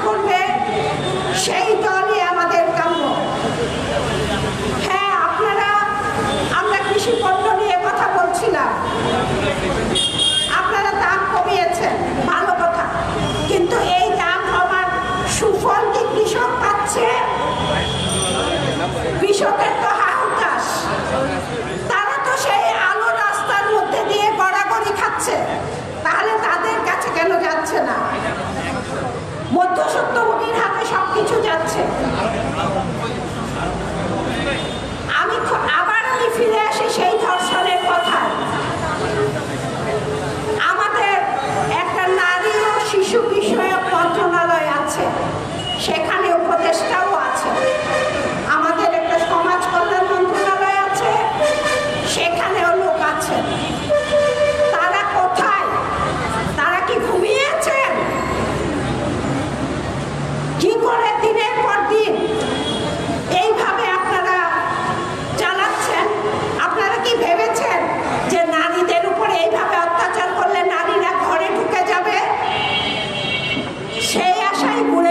করবে সেই দলই আমাদের কাম্য। হ্যাঁ, আমরা কৃষি পণ্য নিয়ে কথা বলছিলাম, আপনারা দাম কমিয়েছেন, ভালো কথা, কিন্তু এই দাম কমার সুফল কি কৃষক পাচ্ছে? কৃষকের তো হাহুতাশ, তারা তো সেই আলো রাস্তার মধ্যে দিয়ে গড়াগড়ি খাচ্ছে, তাহলে তাদের কাছে কেন যাচ্ছে না? মধ্যস্বত্বভোগীর হাতে সবকিছু যাচ্ছে। আমি ফিরে আসি সেই ধর্ষণের কথায়। আমাদের একটা নারী ও শিশু বিষয়ক মন্ত্রণালয় আছে, সেখানে উপদেষ্টাও আছে। আমাদের একটা সমাজ কল্যাণ মন্ত্রণালয় আছে, সেখানেও লোক আছে। তারা কোথায়? তারা কি ঘুমিয়েছেন? কি করে দিনের পর দিন এইভাবে আপনারা চালাচ্ছেন? আপনারা কি ভেবেছেন যে নারীদের উপর এইভাবে অত্যাচার করলে নারীরা ঘরে ঢুকে যাবে? সেই আশায় ঘুরে